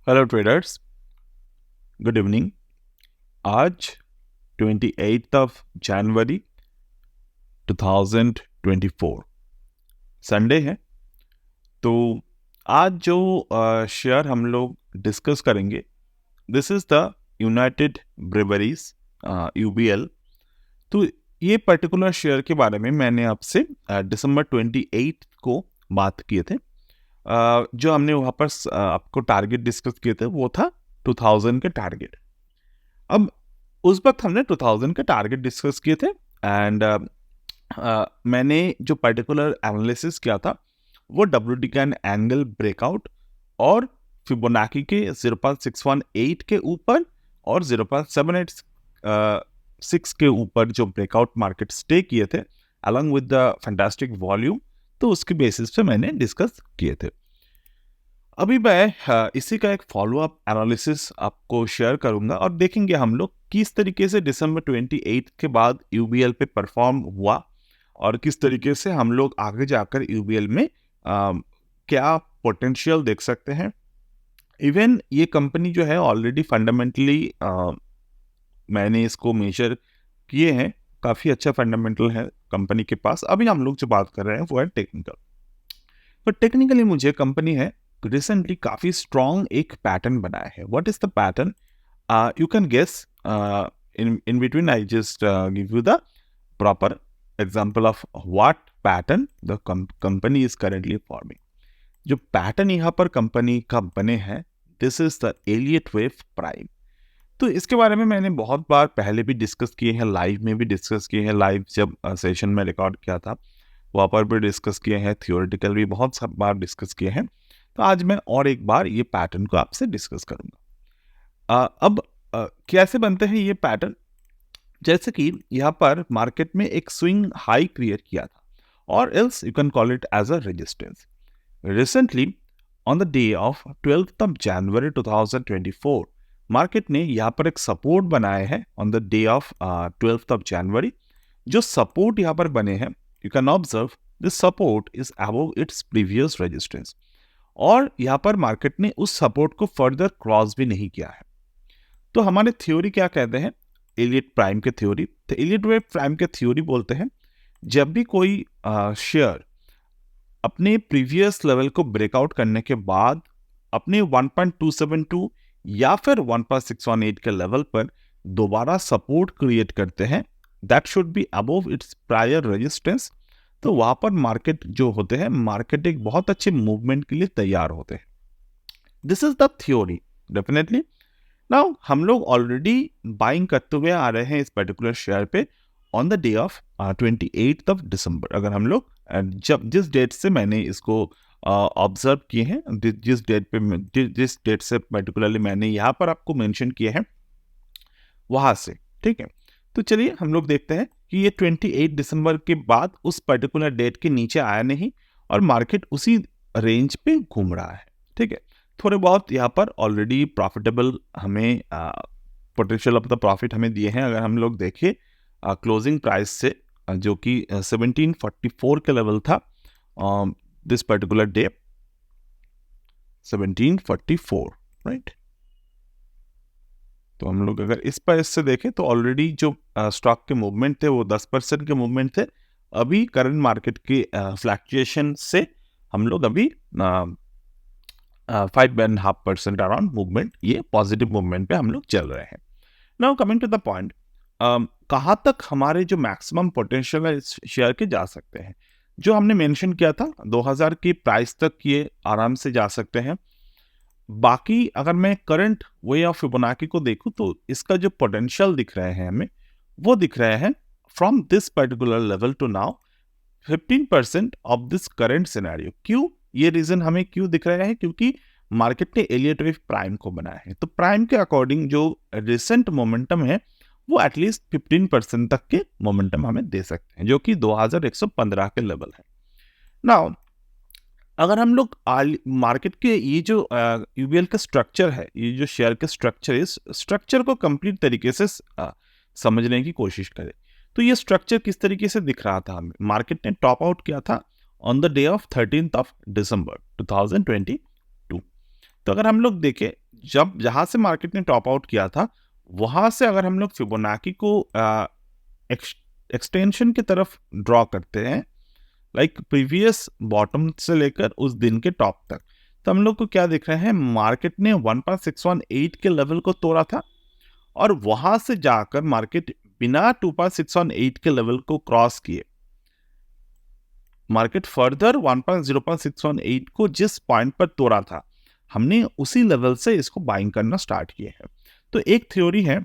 Hello traders, good evening. आज 28 of January 2024 Sunday है। तो आज जो शेयर हम लोग डिस्कस करेंगे, this is the United breweries UBL. तो ये पर्टिकुलर शेयर के बारे में मैंने आपसे दिसंबर 28 को बात किए थे। जो हमने वहाँ पर आपको टारगेट डिस्कस किए थे वो था 2000 के टारगेट। अब उस वक्त हमने 2000 के टारगेट डिस्कस किए थे एंड मैंने जो पर्टिकुलर एनालिसिस किया था वो डब्ल्यूटी कैन एंगल ब्रेकआउट और फिबोनाची के 0.618 के ऊपर और 0.786 के ऊपर जो ब्रेकआउट मार्केट स्टे किए थे along with the fantastic volume, तो उसके बेसिस पे मैंने डिस्कस किए थे। अभी मैं इसी का एक फॉलोअप एनालिसिस आपको शेयर करूंगा और देखेंगे हम लोग किस तरीके से दिसंबर 28 के बाद यूबीएल पे परफॉर्म हुआ और किस तरीके से हम लोग आगे जाकर यूबीएल में क्या पोटेंशियल देख सकते हैं। इवन ये कंपनी जो है ऑलरेडी फंडामेंटली मैंने इसको मेजर किए हैं, काफ़ी अच्छा फंडामेंटल है कंपनी के पास। अभी हम लोग जो बात कर रहे हैं वो है टेक्निकल। तो टेक्निकली मुझे कंपनी है रिसेंटली काफी स्ट्रॉन्ग एक पैटर्न बनाया है। What is the pattern? You can guess in between I just give you the proper example of what pattern the company is currently forming. जो पैटर्न यहाँ पर कंपनी का बने हैं, this is the Elliott wave prime. तो इसके बारे में मैंने बहुत बार पहले भी डिस्कस किए हैं, लाइव में भी डिस्कस किए हैं। लाइव जब सेशन में रिकॉर्ड किया था वहाँ पर भी डिस्कस किए हैं, थियोरेटिकल भी बहुत सब बार डिस्कस किए हैं। तो आज मैं और एक बार ये पैटर्न को आपसे डिस्कस करूंगा। अब कैसे बनते हैं ये पैटर्न? जैसे कि यहाँ पर मार्केट में एक स्विंग हाई क्रिएट किया था और else you can call it as a resistance. Recently on the day of 12th of January 2024 market ने यहाँ पर एक सपोर्ट बनाया है on the day of 12th of January. जो सपोर्ट यहाँ पर बने हैं, you can observe this support is above its previous resistance और यहाँ पर मार्केट ने उस सपोर्ट को फर्दर क्रॉस भी नहीं किया है। तो हमारे थ्योरी क्या कहते हैं? एलियट प्राइम के थ्योरी। तो एलियट वेव प्राइम के थ्योरी बोलते हैं जब भी कोई शेयर अपने प्रीवियस लेवल को ब्रेकआउट करने के बाद अपने 1.272 या फिर 1.618 के लेवल पर दोबारा सपोर्ट क्रिएट करते हैं, that should be above it's prior resistance. तो वहां पर मार्केट जो होते हैं, मार्केट एक बहुत अच्छे मूवमेंट के लिए तैयार होते हैं। This is the theory definitely. Now हम लोग ऑलरेडी बाइंग करते हुए आ रहे हैं इस पर्टिकुलर शेयर पे on the day of 28 of December. अगर हम लोग जब जिस डेट से मैंने इसको ऑब्जर्व किए हैं, जिस डेट से पर्टिकुलरली मैंने यहाँ पर आपको मेंशन किए हैं वहां से, ठीक है। तो चलिए हम लोग देखते हैं कि ये 28 दिसंबर के बाद उस पर्टिकुलर डेट के नीचे आया नहीं और मार्केट उसी रेंज पे घूम रहा है, ठीक है। थोड़े बहुत यहाँ पर ऑलरेडी प्रॉफिटेबल हमें पोटेंशियल ऑफ द प्रॉफिट हमें दिए हैं। अगर हम लोग देखें क्लोजिंग प्राइस से जो कि 1744 के लेवल था दिस पर्टिकुलर डे, 1744, राइट। तो हम लोग अगर इस प्राइस से देखें तो ऑलरेडी जो स्टॉक के मूवमेंट थे वो 10% के मूवमेंट थे। अभी करंट मार्केट की फ्लैक्चुएशन से हम लोग अभी 5.5% अराउंड मूवमेंट, ये पॉजिटिव मूवमेंट पे हम लोग चल रहे हैं। Now coming to the point, कहाँ तक हमारे जो मैक्सिमम पोटेंशियल है इस शेयर के जा सकते हैं? जो हमने मेंशन किया था 2000 की प्राइस तक ये आराम से जा सकते हैं। बाकी अगर मैं करंट वे ऑफ फिबोनाची को देखूं तो इसका जो पोटेंशियल दिख रहे हैं हमें, वो दिख रहे हैं from this particular level to now 15% of this current scenario. क्यों ये रीजन हमें क्यों दिख रहा है? क्योंकि मार्केट ने एलियट वेव प्राइम को बनाया है। तो प्राइम के अकॉर्डिंग जो रिसेंट मोमेंटम है वो एटलीस्ट 15% तक के मोमेंटम हमें दे सकते हैं, जो कि 2115 के लेवल है। नाउ अगर हम लोग मार्केट के ये जो यूबीएल का स्ट्रक्चर है, ये जो शेयर के स्ट्रक्चर, इस स्ट्रक्चर को कंप्लीट तरीके से समझने की कोशिश करें तो ये स्ट्रक्चर किस तरीके से दिख रहा था हमें? मार्केट ने टॉप आउट किया था on the day of 13th of December 2022। तो अगर हम लोग देखें जब जहाँ से मार्केट ने टॉप आउट किया था वहाँ से अगर हम लोग फिबोनाची को एक्सटेंशन की तरफ ड्रॉ करते हैं, लाइक प्रीवियस बॉटम से लेकर उस दिन के टॉप तक, तो हम लोग को क्या दिख रहा है, मार्केट ने 1.618 के लेवल को तोड़ा था और वहां से जाकर मार्केट बिना 2.618 के लेवल को क्रॉस किए मार्केट फर्दर 1.0.618 को जिस पॉइंट पर तोड़ा था हमने उसी लेवल से इसको बाइंग करना स्टार्ट किए हैं। तो एक थ्योरी है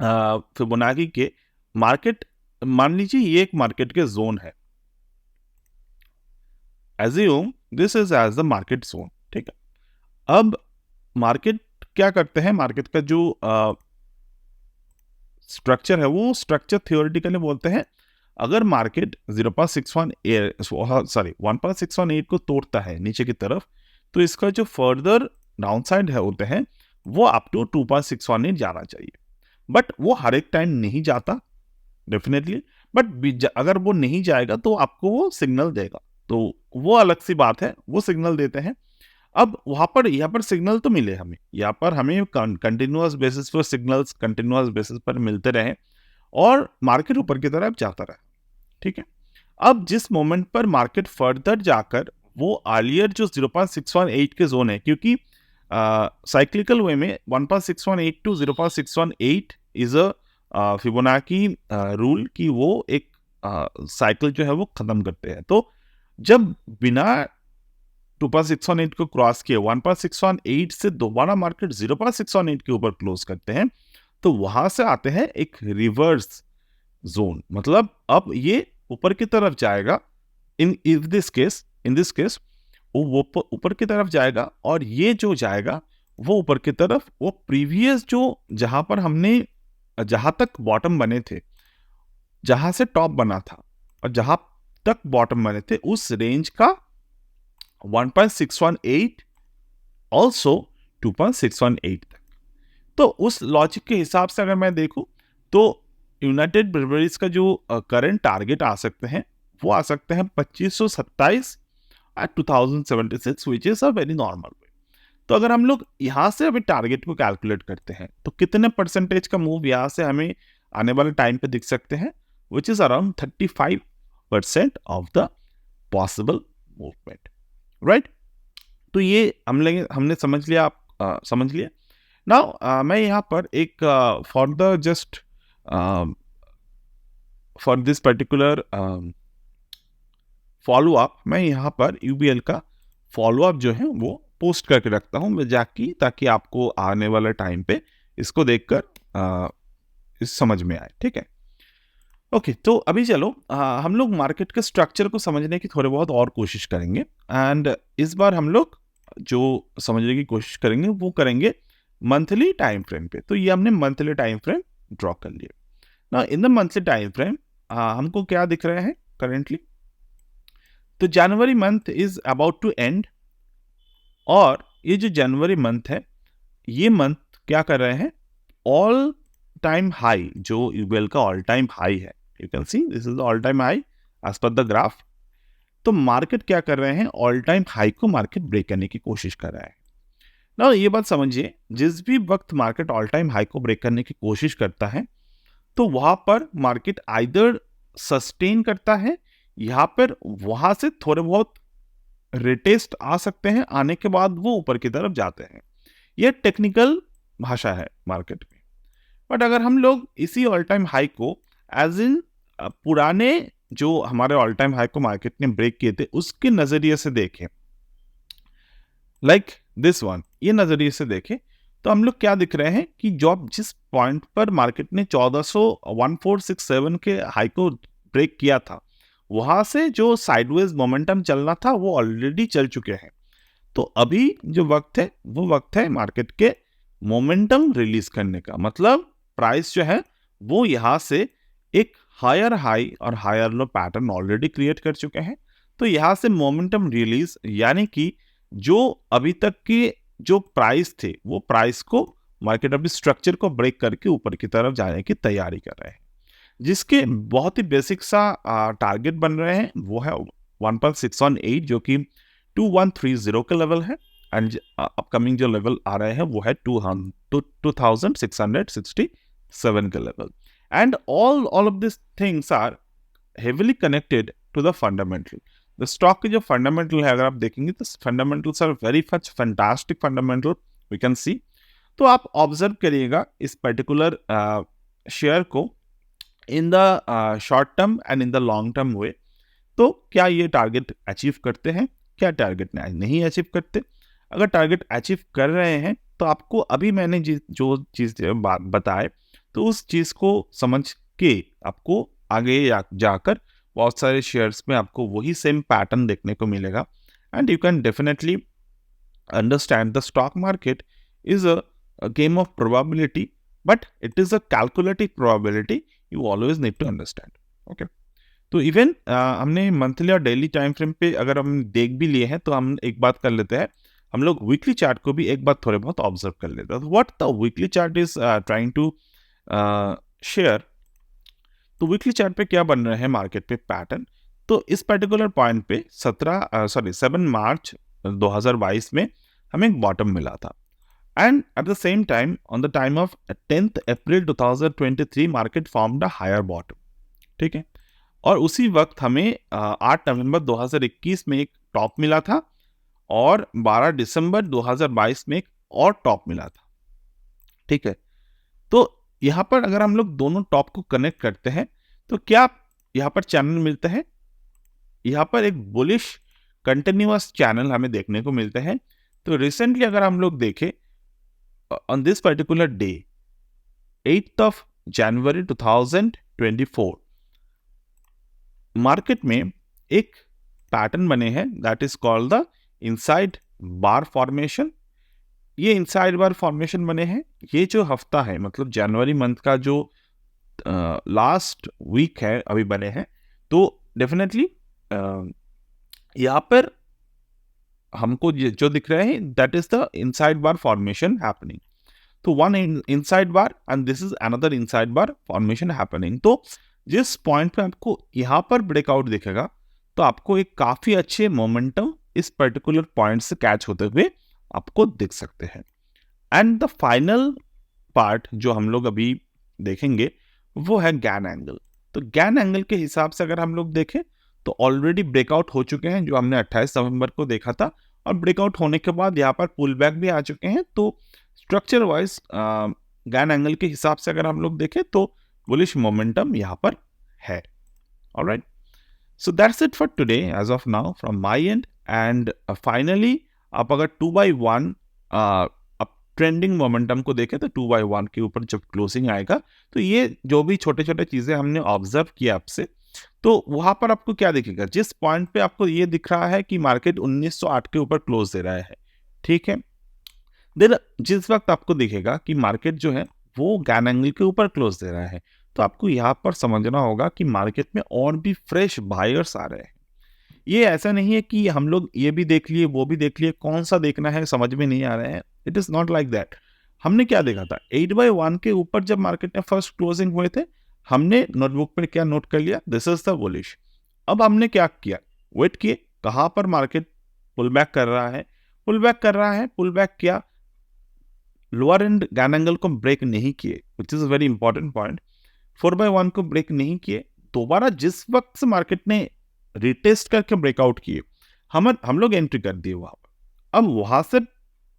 फिबोनाची के, मार्केट मान लीजिए ये एक मार्केट के जोन है, assume this is as the market zone, ठीक है। अब मार्केट क्या करते हैं, मार्केट का जो स्ट्रक्चर है वो स्ट्रक्चर थियोरेटिकली बोलते हैं, अगर मार्केट 1.618 को तोड़ता है नीचे की तरफ, तो इसका जो फर्दर डाउन साइड है होते हैं वो अप टू 2.618 जाना चाहिए, बट वो हर एक टाइम नहीं जाता डेफिनेटली, बट अगर वो नहीं जाएगा तो आपको वो सिग्नल देगा, तो वो अलग सी बात है, वो सिग्नल देते हैं। अब यहाँ पर सिग्नल तो मिले हमें, यहाँ पर हमें कंटिन्यूअस बेसिस पर सिग्नल्स कंटिन्यूअस बेसिस पर मिलते रहे और मार्केट ऊपर की तरफ जाता रहे, ठीक है। अब जिस मोमेंट पर मार्केट फर्दर जाकर वो अर्लियर जो 0.618 के जोन है, क्योंकि साइक्लिकल वे में 1.618 to 0.618 is a Fibonacci rule कि वो एक साइकिल जो है वो खत्म करते हैं। तो जब बिना 2.618 को क्रॉस किए 1.618 से दोबारा मार्केट 0.618 के ऊपर क्लोज करते हैं, तो वहां से आते हैं एक रिवर्स जोन, मतलब अब ये ऊपर की तरफ जाएगा, इन दिस केस वो ऊपर की तरफ जाएगा और ये जो जाएगा वो ऊपर की तरफ वो प्रीवियस जो जहां पर हमने जहां तक बॉटम बने थे, जहां से टॉप बना था और जहां तक बॉटम बने थे उस रेंज का 1.618 ऑल्सो 2.618 तक। तो उस लॉजिक के हिसाब से अगर मैं देखूं तो यूनाइटेड ब्रेवरीज का जो करंट टारगेट आ सकते हैं वो आ सकते हैं 2527 at 2076, which is a very normal way. तो अगर हम लोग यहाँ से अभी टारगेट को कैलकुलेट करते हैं तो कितने परसेंटेज का मूव यहाँ से हमें आने वाले टाइम पे दिख सकते हैं, which is around 35% of the possible movement, right. तो ये हमने समझ लिया, आप समझ लिया। नाउ मैं यहाँ पर एक for the just for this particular follow up, मैं यहाँ पर यूबीएल का फॉलो अप जो है वो पोस्ट करके रखता हूँ मैं जाके, ताकि आपको आने वाले टाइम पे इसको देखकर इस समझ में आए, ठीक है। ओके, तो अभी चलो हम लोग मार्केट के स्ट्रक्चर को समझने की थोड़े बहुत और कोशिश करेंगे, एंड इस बार हम लोग जो समझने की कोशिश करेंगे वो करेंगे मंथली टाइम फ्रेम पे। तो ये हमने मंथली टाइम फ्रेम ड्रॉ कर लिया। ना in the monthly time frame हमको क्या दिख रहे हैं करेंटली, तो January month is about to end, और ये जो जनवरी मंथ है ये मंथ क्या कर रहे हैं, ऑल टाइम हाई, जो यूबीएल का ऑल टाइम हाई है, you can see this is all time high as per the graph. तो मार्केट क्या कर रहे हैं, ऑल टाइम हाई को मार्केट ब्रेक करने की कोशिश कर रहा है ना। ये बात समझिए, जिस भी वक्त मार्केट ऑल टाइम हाई को ब्रेक करने की कोशिश करता है तो वहां पर मार्केट आइदर सस्टेन करता है, यहाँ पर वहां से थोड़े बहुत रिटेस्ट आ सकते हैं, आने के बाद वो ऊपर की तरफ जाते हैं। यह टेक्निकल भाषा है मार्केट में। बट अगर हम लोग इसी ऑल टाइम हाई को एज इन पुराने जो हमारे ऑल टाइम हाई को मार्केट ने ब्रेक किए थे उसके नजरिए से देखें, लाइक दिस वन, ये नजरिए से देखें, तो हम लोग क्या दिख रहे हैं कि जब जिस पॉइंट पर मार्केट ने 1467 के हाई को ब्रेक किया था वहां से जो साइडवेज मोमेंटम चलना था वो ऑलरेडी चल चुके हैं। तो अभी जो वक्त है वो वक्त है मार्केट के मोमेंटम रिलीज करने का, मतलब प्राइस जो है वो यहां से एक हायर हाई और higher low pattern already create कर चुके हैं। तो यहां से मोमेंटम रिलीज, यानी कि जो अभी तक के जो प्राइस थे वो प्राइस को मार्केट अभी स्ट्रक्चर को ब्रेक करके ऊपर की तरफ जाने की तैयारी कर रहे हैं, जिसके बहुत ही बेसिक सा टारगेट बन रहे हैं वो है 1.618 जो कि 2130 का लेवल है, एंड अपकमिंग जो लेवल आ रहे हैं वो है 2667 के level. And all of these things are heavily connected to the fundamental. The stock के जो fundamental है अगर आप देखेंगे तो fundamentals are very much fantastic fundamental we can see. तो आप ऑब्जर्व करिएगा इस पर्टिकुलर शेयर को in the short term and in the long term way. तो क्या ये टारगेट अचीव करते हैं, क्या टारगेट नहीं अचीव करते. अगर टारगेट अचीव कर रहे हैं तो आपको अभी मैंने जो चीज़ बताए तो उस चीज़ को समझ के आपको आगे जाकर बहुत सारे शेयर्स में आपको वही सेम पैटर्न देखने को मिलेगा. And you can definitely understand the stock market is a game of probability, but it is a calculative probability. You always need to understand. Okay, तो इवन हमने मंथली और डेली टाइम फ्रेम पे अगर हम देख भी लिए हैं तो हम एक बात कर लेते हैं, हम लोग वीकली चार्ट को भी एक बार थोड़े बहुत ऑब्जर्व कर लेते हैं. What the weekly chart is trying to share. तो वीकली चार्ट पे क्या बन रहे हैं मार्केट पे पैटर्न. तो इस पर्टिकुलर पॉइंट पे 7 मार्च 2022 में हमें एक बॉटम मिला था. And at the same time on the time of 10th April 2023 market formed a higher bottom. ठीक है, और उसी वक्त हमें 8 नवंबर 2021 में एक टॉप मिला था और 12 दिसंबर 2022 में एक और टॉप मिला था. ठीक है, तो यहाँ पर अगर हम लोग दोनों टॉप को कनेक्ट करते हैं तो क्या यहाँ पर चैनल मिलते हैं, यहाँ पर एक बुलिश कंटिन्यूअस चैनल हमें देखने को मिलते हैं. तो रिसेंटली अगर हम लोग देखें on this particular day 8th of January 2024 market में एक पैटर्न बने हैं that is called the inside bar formation. ये इनसाइड बार फॉर्मेशन बने हैं. ये जो हफ्ता है मतलब जनवरी मंथ का जो लास्ट वीक है अभी बने हैं. तो डेफिनेटली यहाँ पर हमको जो दिख रहे हैं that is the inside bar formation happening. तो one inside bar and this is another inside bar formation happening. तो जिस पॉइंट पे आपको यहाँ पर ब्रेकआउट दिखेगा तो आपको एक काफी अच्छे मोमेंटम इस पर्टिकुलर पॉइंट से कैच होते हुए आपको दिख सकते हैं. एंड द फाइनल पार्ट जो हम लोग अभी देखेंगे वो है गैन एंगल. तो गैन एंगल के हिसाब से अगर हम लोग देखें तो ऑलरेडी ब्रेकआउट हो चुके हैं जो हमने 28 नवंबर को देखा था, और ब्रेकआउट होने के बाद यहाँ पर पुल बैक भी आ चुके हैं. तो स्ट्रक्चर वाइज गैन एंगल के हिसाब से अगर हम लोग देखें तो बुलिश मोमेंटम यहाँ पर है. Alright, so that's it for today as of now from my end. And finally आप अगर 2/1 ट्रेंडिंग मोमेंटम को देखें तो 2/1 के ऊपर जब क्लोजिंग आएगा तो ये जो भी छोटे छोटे चीजें हमने ऑब्जर्व किया आपसे, तो वहां पर आपको क्या दिखेगा, जिस पॉइंट पे आपको ये दिख रहा है कि मार्केट 1908 के ऊपर क्लोज दे रहा है. ठीक है, देन जिस वक्त आपको दिखेगा कि मार्केट जो है वो गैन एंगल के ऊपर क्लोज दे रहा है तो आपको यहाँ पर समझना होगा कि मार्केट में और भी फ्रेश बायर्स आ रहे हैं. ये ऐसा नहीं है कि हम लोग ये भी देख लिए वो भी देख लिए, कौन सा देखना है समझ में नहीं आ रहा है. It is not like that. हमने क्या देखा था 8/1 के ऊपर जब मार्केट में फर्स्ट क्लोजिंग हुए थे हमने नोटबुक पर क्या नोट कर लिया, दिस इज द बुलिश. अब हमने क्या किया, वेट किए कहाँ पर मार्केट पुल बैक कर रहा है, पुल बैक कर रहा है, पुल बैक किया, लोअर एंड गैन एंगल को ब्रेक नहीं किए विच is a very important point. 4/1 को ब्रेक नहीं किए. दोबारा जिस वक्त से मार्केट ने रिटेस्ट करके ब्रेकआउट किए हम लोग एंट्री कर दिए वहां पर. अब वहां से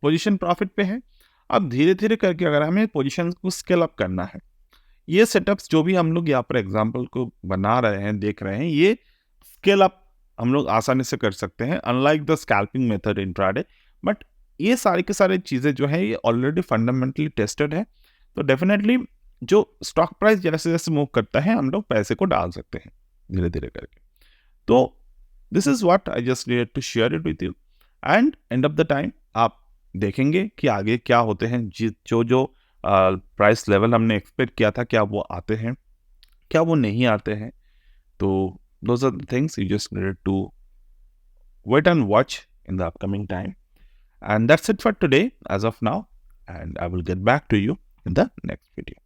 पोजीशन प्रॉफिट पे है. अब धीरे धीरे करके अगर हमें पोजीशन को स्केल अप करना है, ये सेटअप्स जो भी हम लोग यहाँ पर एग्जांपल को बना रहे हैं देख रहे हैं, ये स्केल अप हम लोग आसानी से कर सकते हैं unlike the scalping method intraday. But ये सारी की सारी चीजें जो है ये ऑलरेडी फंडामेंटली टेस्टेड है. तो डेफिनेटली जो स्टॉक प्राइस जैसे जैसे मूव करता है हम लोग पैसे को डाल सकते हैं धीरे धीरे करके. तो this is what I just needed to share it with you. And end of the time आप देखेंगे कि आगे क्या होते हैं, जो प्राइस लेवल हमने एक्सपेक्ट किया था क्या वो आते हैं क्या वो नहीं आते हैं. तो those are the things you just needed to wait and watch in the upcoming time. And that's it for today as of now, and I will get back to you in the next video.